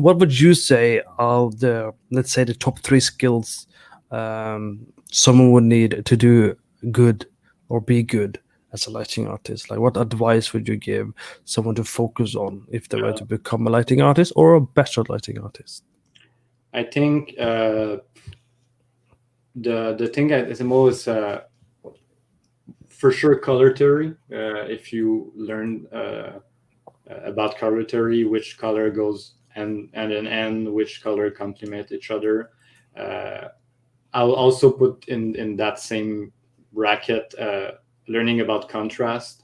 what would you say are the, let's say, the top 3 skills someone would need to do good or be good as a lighting artist? Like, what advice would you give someone to focus on if they were to become a lighting artist or a better lighting artist? I think the thing that is the most for sure color theory. If you learn about color theory, which color goes and which color complement each other. I'll also put in that same bracket learning about contrast.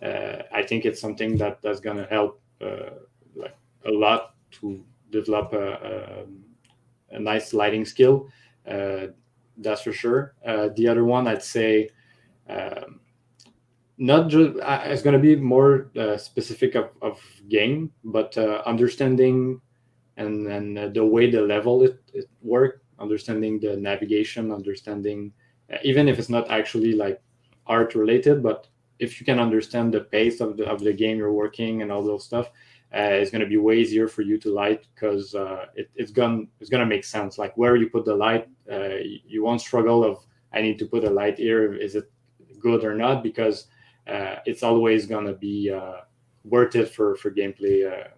I think it's something that's gonna help like a lot to develop a nice lighting skill. That's for sure. The other one I'd say not just it's going to be more specific of game, but understanding and the way the level it work, understanding the navigation, understanding even if it's not actually like art related, but if you can understand the pace of the game you're working and all those stuff, it's going to be way easier for you to light because it's gonna make sense. Like where you put the light, you won't struggle of I need to put a light here. Is it good or not? Because it's always gonna be worth it for gameplay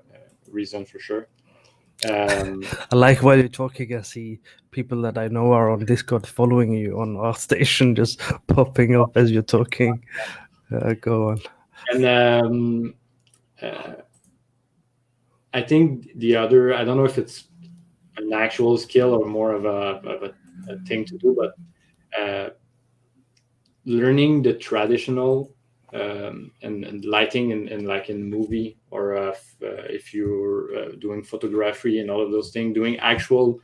reason for sure. I like while you're talking, I see people that I know are on Discord following you on our station, just popping up as you're talking. Go on. And I think the other, I don't know if it's an actual skill or more of a thing to do, but learning the traditional and lighting and like in movie or if you're doing photography and all of those things, doing actual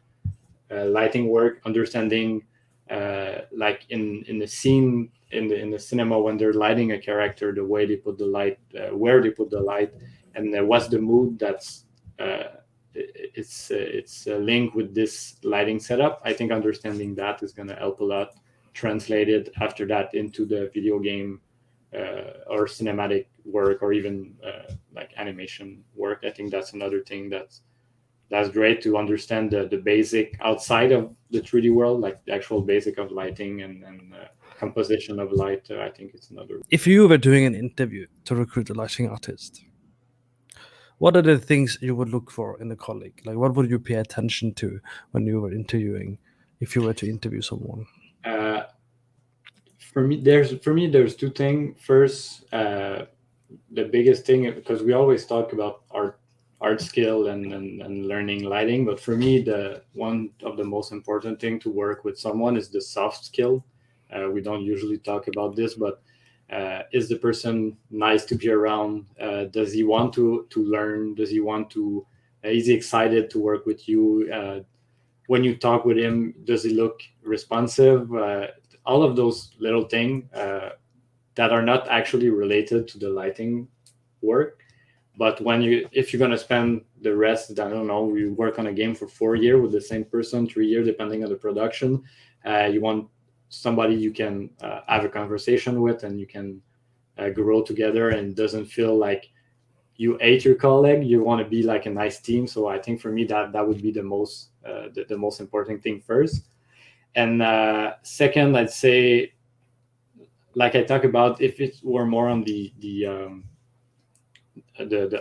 lighting work, understanding like in the scene in the cinema when they're lighting a character, the way they put the light, where they put the light, and what's the mood that's it's linked with this lighting setup. I think understanding that is going to help a lot. Translated after that into the video game or cinematic work or even like animation work. I think that's another thing that's great to understand the basic outside of the 3D world, like the actual basic of lighting and composition of light. I think it's another. If you were doing an interview to recruit a lighting artist, what are the things you would look for in a colleague? Like, what would you pay attention to when you were interviewing, if you were to interview someone? For me, there's two things. First, the biggest thing, because we always talk about art skill and learning lighting, but for me, the one of the most important thing to work with someone is the soft skill. We don't usually talk about this, but is the person nice to be around? Does he want to learn? Does he want to? Is he excited to work with you? When you talk with him, does he look responsive? All of those little things that are not actually related to the lighting work. But if you're gonna spend the rest, I don't know, you work on a game for 4 years with the same person, 3 years, depending on the production, you want somebody you can have a conversation with and you can grow together and doesn't feel like you hate your colleague. You want to be like a nice team. So I think for me that would be the most important thing first. And second, I'd say, like I talk about, if it were more on the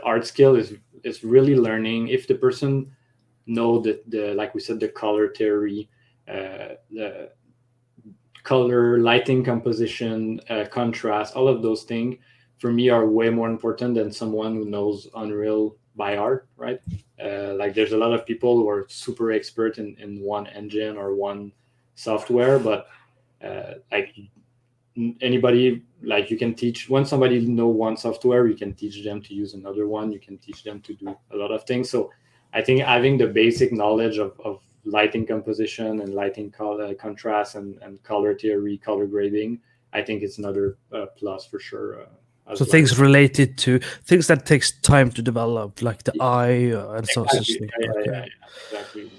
art skill, is really learning if the person know that like we said, the color theory, the color, lighting, composition, contrast, all of those things for me are way more important than someone who knows Unreal by heart, right? Like there's a lot of people who are super expert in one engine or one software, but like anybody, like you can teach, when somebody know one software, you can teach them to use another one, you can teach them to do a lot of things. So I think having the basic knowledge of lighting composition and lighting color, contrast and color theory, color grading, I think it's another plus for sure. So things related to things that takes time to develop, like the eye and so on. Yeah, exactly.